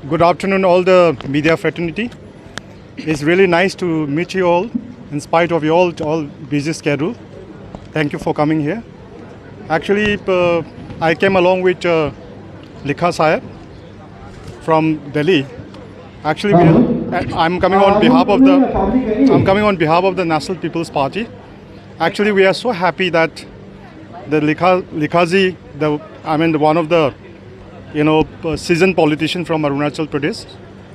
Good afternoon, all the media fraternity. It's really nice to meet you all, in spite of your all busy schedule. Thank you for coming here. Actually, I came along with Likha Sahib from Delhi. Actually, I'm coming on behalf of the National People's Party. Actually, we are so happy that the Likhaji, one of the seasoned politician from Arunachal Pradesh,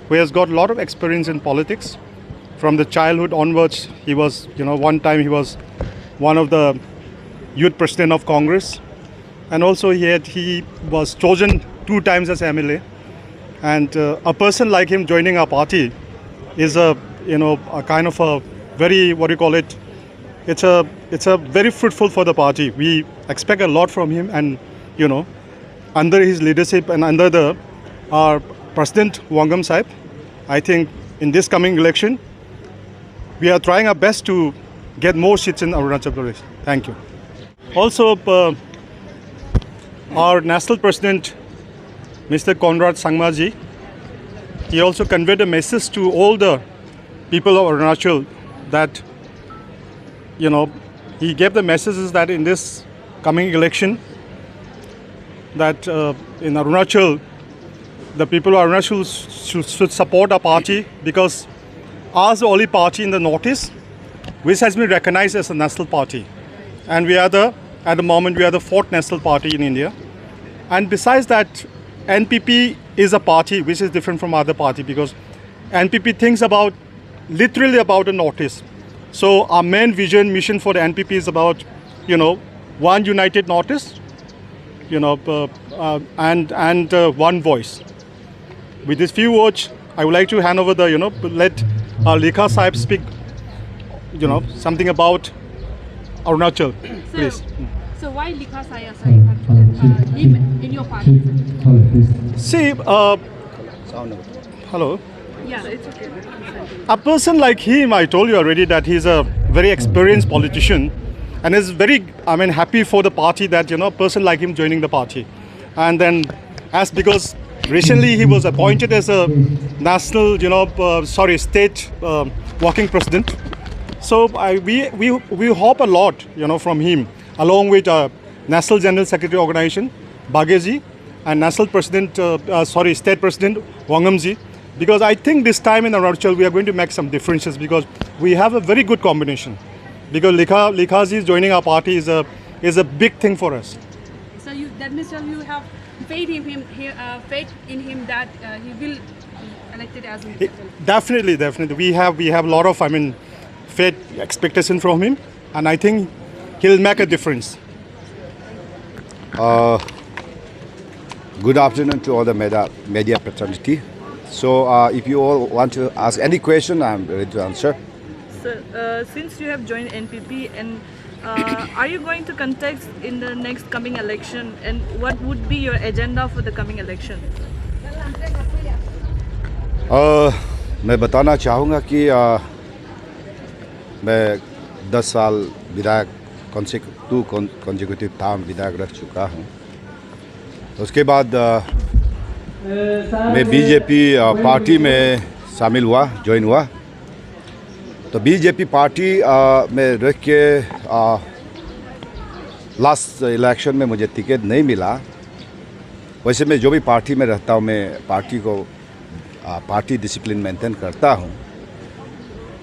who has got a lot of experience in politics. From the childhood onwards, he was, one time he was one of the youth president of Congress, and also he was chosen 2 times as MLA. And a person like him joining our party is a kind of a very, it's a very fruitful for the party. We expect a lot from him, and under his leadership and under our President Wangam Sahib, I think in this coming election, we are trying our best to get more seats in Arunachal Pradesh. Thank you. Also, our National President, Mr. Conrad Sangmaji, he also conveyed a message to all the people of Arunachal that, he gave the messages that in this coming election, that in Arunachal, the people of Arunachal should support our party, because ours is the only party in the Northeast which has been recognized as a national party. And at the moment, we are the 4th national party in India. And besides that, NPP is a party which is different from other party, because NPP thinks literally about the Northeast. So our main vision, mission for the NPP is about, one united Northeast, and one voice. With these few words, I would like to hand over let Likha Sahib speak, something about Arunachal, please. So why Likha Sahib him in your party? See, hello. Yeah, it's okay. A person like him, I told you already that he's a very experienced politician, and is very, happy for the party that, a person like him joining the party. And then, because recently he was appointed as a national, state working president. So we hope a lot, from him, along with National General Secretary Organization, Bagheji, and National President, State President Wangamji. Because I think this time in Arunachal we are going to make some differences, because we have a very good combination. Because Likhaji joining our party is a big thing for us. So that means you have faith in him, that he will be elected as a Definitely. We have a lot of faith, expectation from him, and I think he'll make a difference. Good afternoon to all the media fraternity. So if you all want to ask any question, I'm ready to answer. So, since you have joined NPP, and are you going to contest in the next coming election, and what would be your agenda for the coming election? मैं बताना चाहूँगा कि मैं 10 साल विधायक consecutive term विधायक रह चुका हूँ. उसके बाद मैं बीजेपी पार्टी में शामिल हुआ, ज्वाइन हुआ. तो बीजेपी पार्टी में रह के लास्ट इलेक्शन में मुझे टिकट नहीं मिला. वैसे मैं जो भी पार्टी में रहता हूँ, मैं पार्टी डिसिप्लिन मेंटेन करता हूँ,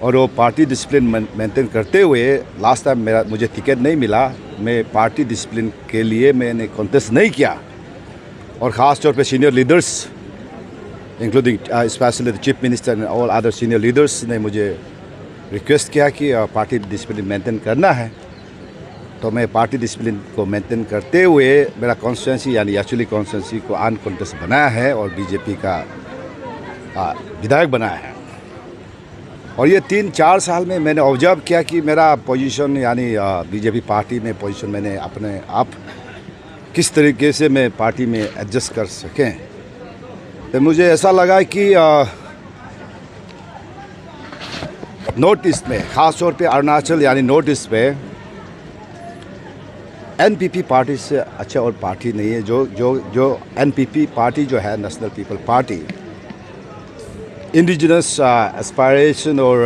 और वो पार्टी डिसिप्लिन मेंटेन करते हुए लास्ट टाइम मुझे टिकट नहीं मिला. मैं पार्टी डिसिप्लिन के लिए मैंने कॉन्टेस्ट नहीं किया, और ख़ास तौर पे senior leaders including specially the chief minister and all other senior leaders ने मुझे रिक्वेस्ट किया कि पार्टी डिसिप्लिन मेंटेन करना है. तो मैं पार्टी डिसिप्लिन को मेंटेन करते हुए मेरा कॉन्स्टिट्यूंसी यानी एक्चुअली कॉन्स्टिट्यूंसी को अनकॉन्टेस्ट बनाया है और बीजेपी का विधायक बनाया है. और ये 3-4 साल में मैंने ऑब्जर्व किया कि मेरा पोजीशन यानी बीजेपी पार्टी में पोजीशन मैंने अपने आप किस तरीके से मैं पार्टी में एडजस्ट कर सकें. तो मुझे ऐसा लगा कि नॉर्थ ईस्ट में, ख़ास तौर पे अरुणाचल यानी नॉर्थ ईस्ट में, एनपीपी पार्टी से अच्छा और पार्टी नहीं है. जो एनपीपी पार्टी जो है, national people party, indigenous aspiration और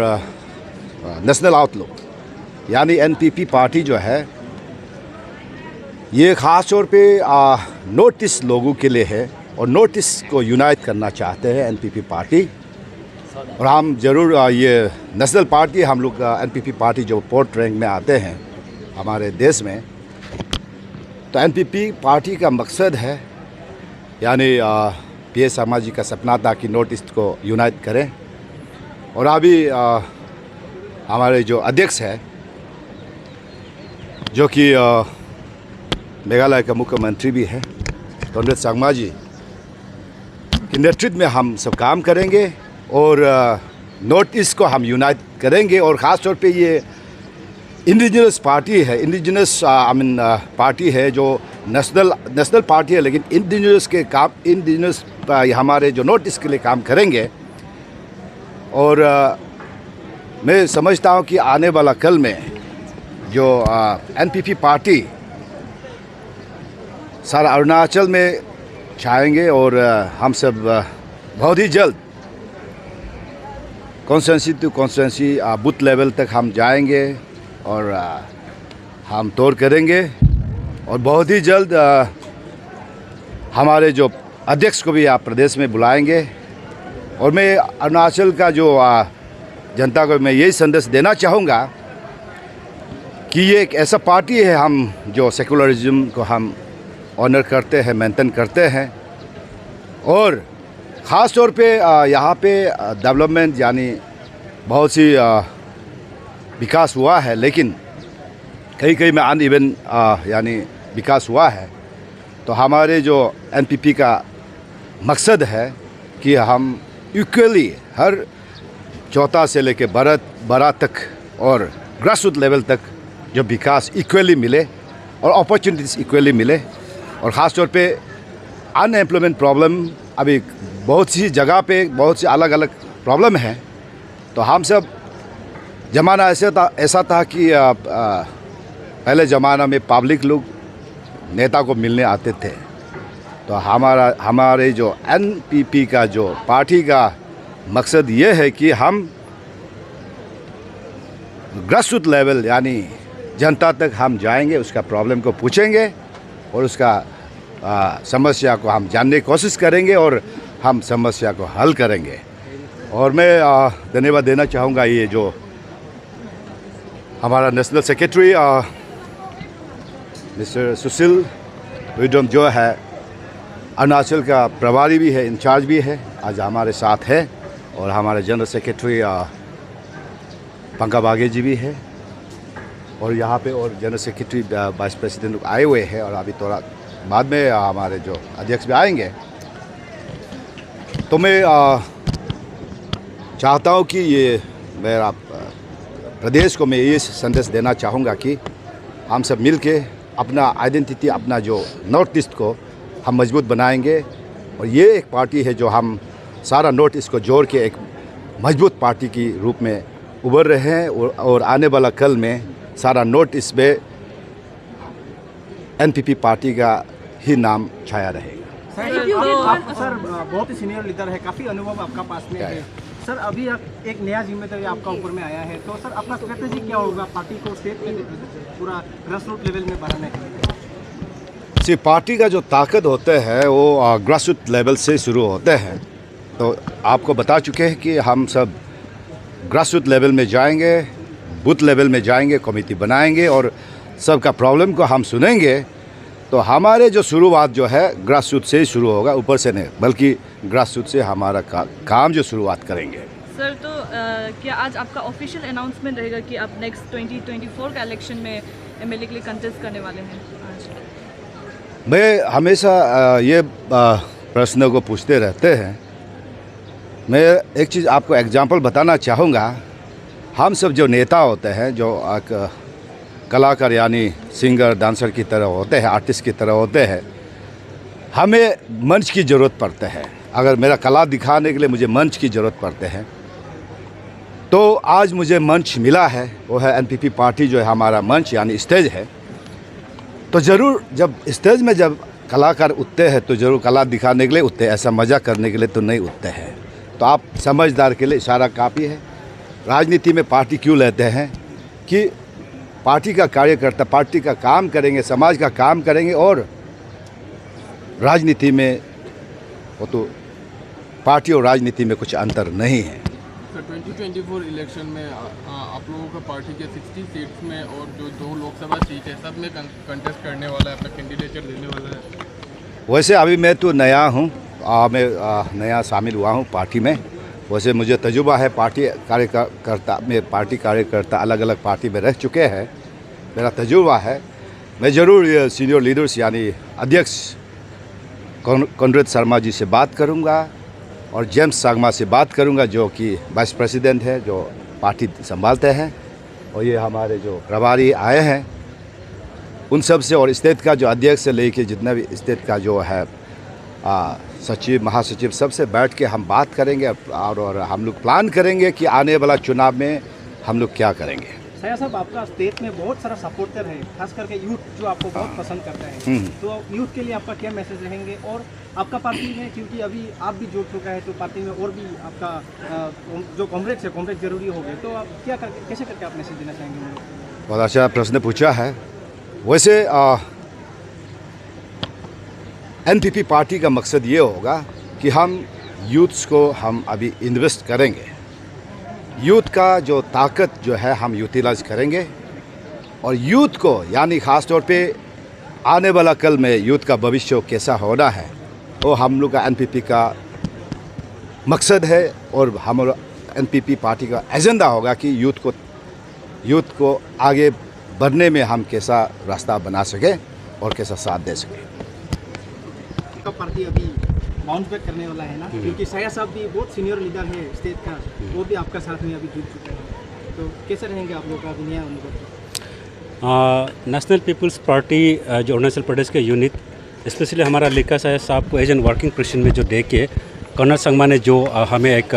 नेशनल आउटलुक यानी एनपीपी पार्टी जो है ये ख़ास तौर पे नॉर्थ ईस्ट लोगों के लिए है और नॉर्थ ईस्ट को यूनाइट करना चाहते हैं एनपीपी पार्टी। और हम ज़रूर ये नेशनल पार्टी हम लोग एनपीपी पार्टी जो फोर्थ रैंक में आते हैं हमारे देश में, तो एनपीपी पार्टी का मकसद है यानी पीएस शर्मा जी का सपना था कि नॉर्थ ईस्ट को यूनाइट करें। और अभी हमारे जो अध्यक्ष है जो कि मेघालय का मुख्यमंत्री भी है कॉनरेड संगमा जी के नेतृत्व में हम सब काम करेंगे और नॉर्थ ईस्ट को हम यूनाइट करेंगे। और ख़ास तौर पे ये इंडिजिनस पार्टी है, इंडिजिनस पार्टी है जो नेशनल पार्टी है, लेकिन इंडिजिनस हमारे जो नॉर्थ ईस्ट के लिए काम करेंगे। और मैं समझता हूँ कि आने वाला कल में जो एनपीपी पार्टी सारा अरुणाचल में छाएंगे और हम सब बहुत ही जल्द constituency to constituency booth level तक हम जाएंगे और हम तौर करेंगे। और बहुत ही जल्द हमारे जो अध्यक्ष को भी आप प्रदेश में बुलाएंगे। और मैं अरुणाचल का जो जनता को मैं यही संदेश देना चाहूँगा कि ये एक ऐसा पार्टी है हम जो सेकुलरिज्म को हम ऑनर करते हैं, मेंटेन करते हैं। और ख़ास तौर पे यहाँ पे डेवलपमेंट यानी बहुत सी विकास हुआ है, लेकिन कहीं में अनइवन यानी विकास हुआ है। तो हमारे जो एनपीपी का मकसद है कि हम इक्वली हर चौथा से लेके बड़ा तक और ग्रासरूट लेवल तक जो विकास इक्वली मिले और अपॉर्चुनिटीज़ इक्वली मिले। और ख़ास तौर पे अनएम्प्लॉयमेंट प्रॉब्लम अभी बहुत सी जगह पे बहुत सी अलग अलग प्रॉब्लम है। तो हम सब ज़माना ऐसा था कि पहले ज़माना में पब्लिक लोग नेता को मिलने आते थे। तो हमारे जो एनपीपी का जो पार्टी का मकसद ये है कि हम ग्रासरूट लेवल यानी जनता तक हम जाएंगे, उसका प्रॉब्लम को पूछेंगे और उसका समस्या को हम जानने की कोशिश करेंगे और हम समस्या को हल करेंगे। और मैं धन्यवाद देना चाहूँगा ये जो हमारा नेशनल सेक्रेटरी मिस्टर सुशील विडम जो है अरुणाचल का प्रभारी भी है, इंचार्ज भी है, आज हमारे साथ है। और हमारे जनरल सेक्रेटरी पंका बागे जी भी है। और यहाँ पे और जनरल सेक्रेटरी वाइस प्रेसिडेंट आए हुए हैं। और अभी थोड़ा बाद में हमारे जो अध्यक्ष भी आएंगे। तो मैं चाहता हूँ कि ये मेरा प्रदेश को मैं ये संदेश देना चाहूँगा कि हम सब मिल के अपना आइडेंटिटी, अपना जो नॉर्थ ईस्ट को हम मजबूत बनाएंगे। और ये एक पार्टी है जो हम सारा नॉर्थ ईस्ट को जोड़ के एक मजबूत पार्टी की रूप में उभर रहे हैं। और आने वाला कल में सारा नॉर्थ ईस्ट में एनपीपी पार्टी का ही नाम छाया रहेगा। सर बहुत ही सीनियर लीडर है, काफ़ी अनुभव आपका पास में है। सर अभी एक नया जिम्मेदारी आपका ऊपर में आया है, तो सर अपना स्ट्रेटेजी क्या होगा पार्टी को स्टेट में पूरा ग्रासरूट लेवल में बढ़ाने के लिए? पार्टी का जो ताकत होते हैं वो ग्रासरूट लेवल से शुरू होते हैं। तो आपको बता चुके हैं कि हम सब ग्रासरूट लेवल में जाएंगे, बूथ लेवल में जाएंगे, कमेटी बनाएंगे और सबका प्रॉब्लम को हम सुनेंगे। तो हमारे जो शुरुआत जो है ग्रासरूट से ही शुरू होगा, ऊपर से नहीं, बल्कि ग्रासरूट से हमारा काम जो शुरुआत करेंगे। सर तो क्या आज आपका ऑफिशियल अनाउंसमेंट रहेगा कि आप नेक्स्ट 2024 का इलेक्शन में एमएलए के लिए कंटेस्ट करने वाले हैं? आज मैं हमेशा ये प्रश्न को पूछते रहते हैं। मैं एक चीज़ आपको एग्जांपल बताना चाहूँगा। हम सब जो नेता होते हैं, जो कलाकार यानी सिंगर डांसर की तरह होते हैं, आर्टिस्ट की तरह होते हैं, हमें मंच की ज़रूरत पड़ता है। अगर मेरा कला दिखाने के लिए मुझे मंच की ज़रूरत पड़ते हैं, तो आज मुझे मंच मिला है, वो है एनपीपी पार्टी जो है हमारा मंच यानी स्टेज है। तो ज़रूर जब स्टेज में जब कलाकार उठते हैं तो ज़रूर कला दिखाने के लिए उठते हैं, ऐसा मज़ा करने के लिए तो नहीं उठते हैं। तो आप समझदार के लिए इशारा काफ़ी है। राजनीति में पार्टी क्यों लेते हैं कि पार्टी का कार्यकर्ता पार्टी का काम करेंगे, समाज का काम करेंगे, और राजनीति में वो तो पार्टी और राजनीति में कुछ अंतर नहीं है। सर 2024 इलेक्शन में आप लोगों का पार्टी के 60 सीट्स में और जो 2 लोकसभा सीट है सब में कंटेस्ट करने वाला है, अपना कैंडिडेचर देने वाला है। वैसे अभी मैं तो नया हूँ, मैं नया शामिल हुआ हूँ पार्टी में। वैसे मुझे तजुर्बा है पार्टी कार्यकर्ता अलग अलग पार्टी में रह चुके हैं, मेरा तजुर्बा है। मैं ज़रूर ये सीनियर लीडर्स यानी अध्यक्ष कॉनरेड शर्मा जी से बात करूँगा और जेम्स सांगमा से बात करूँगा, जो कि वाइस प्रेसिडेंट है, जो पार्टी संभालते हैं, और ये हमारे जो प्रभारी आए हैं उन सब से, और स्टेट का जो अध्यक्ष से लेके जितना भी स्टेट का जो है सचिव महासचिव सबसे बैठ के हम बात करेंगे और हम लोग प्लान करेंगे कि आने वाला चुनाव में हम लोग क्या करेंगे। सया साहब, आपका स्टेट में बहुत सारा सपोर्टर है, खास करके यूथ जो आपको बहुत पसंद करता है, तो यूथ के लिए आपका क्या मैसेज रहेंगे? और आपका पार्टी में, क्योंकि अभी आप भी जुड़ चुका है, तो पार्टी में और भी आपका जो कॉमरेड्स है, कॉमरेड जरूरी हो गए, तो आप क्या करके कैसे करके आप मैसेज देना चाहेंगे? बहुत अच्छा प्रश्न पूछा है। वैसे एनपीपी पार्टी का मकसद ये होगा कि हम यूथ्स को हम अभी इन्वेस्ट करेंगे, यूथ का जो ताकत जो है हम यूटिलाइज करेंगे, और यूथ को यानी ख़ास तौर पे आने वाला कल में यूथ का भविष्य कैसा होना है वो हम लोग का एनपीपी का मकसद है, और हमारा एनपीपी पार्टी का एजेंडा होगा कि यूथ को आगे बढ़ने में हम कैसा रास्ता बना सके और कैसा साथ दे सके। आपका पार्टी अभी बाउंस बैक करने वाला है ना, क्योंकि सया साहब भी बहुत सीनियर लीडर है स्टेट का, वो भी आपका साथ में अभी जुड़ चुके हैं, तो कैसे रहेंगे आप लोगों का अभी नया अनुभव? नेशनल पीपल्स पार्टी जो अरुणाचल प्रदेश के यूनिट, स्पेशली हमारा लिखा साहब को एज एन वर्किंग प्रेसिडेंट में जो दे के कॉनरेड संगमा ने जो हमें एक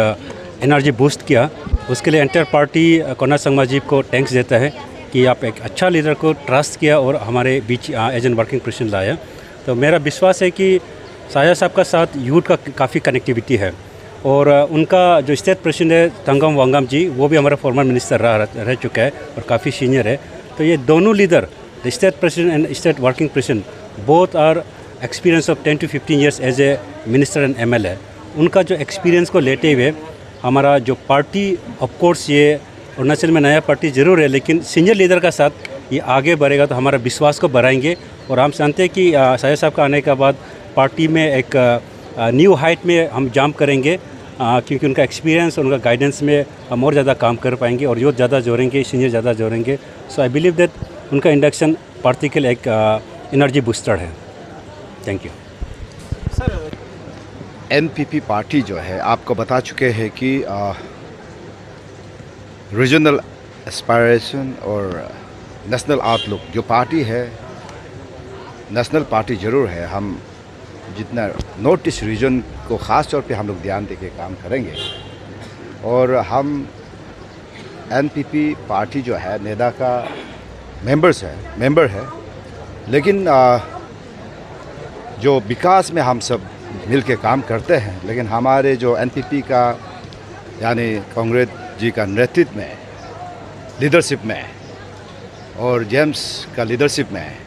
एनर्जी बूस्ट किया, उसके लिए एंटायर पार्टी कॉनरेड संगमा जी को थैंक्स देता है कि आप एक अच्छा लीडर को ट्रस्ट किया और हमारे बीच एज एन वर्किंग प्रेसिडेंट लाया। तो मेरा विश्वास है कि साया साहब का साथ यूथ का काफ़ी कनेक्टिविटी है, और उनका जो स्टेट प्रेसिडेंट है तंगम वांगम जी, वो भी हमारा फॉर्मर मिनिस्टर रह चुका है और काफ़ी सीनियर है। तो ये दोनों leader, the state president and state working president, both are experience of 10 to 15 years as a minister and MLA। उनका जो एक्सपीरियंस को लेते हुए हमारा जो पार्टी, ऑफ कोर्स ये अरुणाचल में नया पार्टी ज़रूर है, लेकिन सीनियर लीडर का साथ ये आगे बढ़ेगा तो हमारा विश्वास को बढ़ाएंगे, और हम जानते हैं कि साया साहब का आने के बाद पार्टी में एक न्यू हाइट में हम जंप करेंगे, क्योंकि उनका एक्सपीरियंस और उनका गाइडेंस में हम और ज़्यादा काम कर पाएंगे और यूथ ज़्यादा जोड़ेंगे, सीनियर ज़्यादा जोड़ेंगे। सो आई बिलीव दैट उनका इंडक्शन पार्टी के लिए एक एनर्जी बूस्टर है। Thank you sir. NPP party जो है आपको बता चुके हैं कि रीजनल एस्पायरेशन और नेशनल आउटलुक जो पार्टी है, नेशनल पार्टी ज़रूर है। हम जितना नॉर्थ ईस्ट रीजन को ख़ास तौर पे हम लोग ध्यान देके काम करेंगे, और हम एनपीपी पार्टी जो है नेदा का मेंबर है, लेकिन जो विकास में हम सब मिल के काम करते हैं, लेकिन हमारे जो एनपीपी का यानी कांग्रेस जी का नेतृत्व में, लीडरशिप में, और जेम्स का लीडरशिप में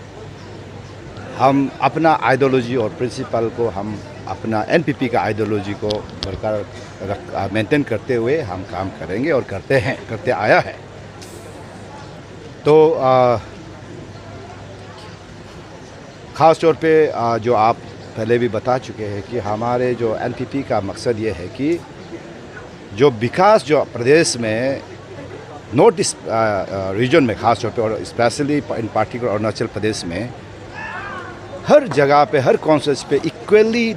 हम अपना आइडियोलॉजी और प्रिंसिपल को, हम अपना एनपीपी का आइडियोलॉजी को बरकरार मेंटेन करते हुए हम काम करेंगे और करते आया है। तो ख़ास तौर पे जो आप पहले भी बता चुके हैं कि हमारे जो एनपीपी का मकसद ये है कि जो विकास जो प्रदेश में नॉर्थ ईस्ट रीजन में ख़ास तौर पे, और specially in particular Arunachal Pradesh में हर जगह पे, हर कॉन्सेप्ट पे इक्वली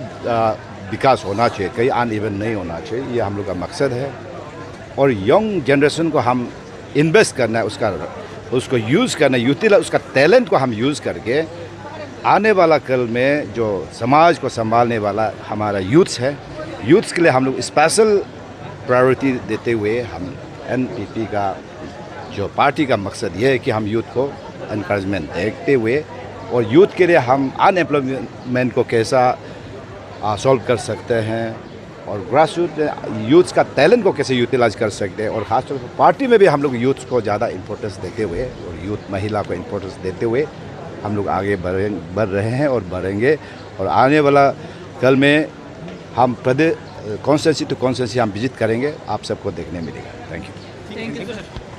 विकास होना चाहिए, कहीं अनइवन नहीं होना चाहिए, ये हम लोग का मकसद है। और यंग जनरेशन को हम इन्वेस्ट करना है, उसको यूज़ करना है, यूटिलाइज उसका टैलेंट को हम यूज़ करके आने वाला कल में जो समाज को संभालने वाला हमारा यूथ्स है, यूथ्स के लिए हम लोग स्पेशल प्रायोरिटी देते हुए हम एनपीपी का जो पार्टी का मकसद ये है कि हम यूथ को इनकरेजमेंट देखते हुए, और यूथ के लिए हम अनएम्प्लॉयमेंट को कैसा सॉल्व कर सकते हैं, और ग्रास रूट यूथ्स का टैलेंट को कैसे यूटिलाइज कर सकते हैं, और ख़ासतौर पर पार्टी में भी हम लोग यूथ्स को ज़्यादा इम्पोर्टेंस देते हुए और यूथ महिला को इम्पोर्टेंस देते हुए हम लोग आगे बढ़ रहे हैं और बढ़ेंगे। और आने वाला कल में हम प्रदेश कॉन्स्टिट्यूंसी टू कॉन्स्टिट्यूंसी हम विजिट करेंगे, आप सबको देखने मिलेगा। Thank you. Thank you, sir.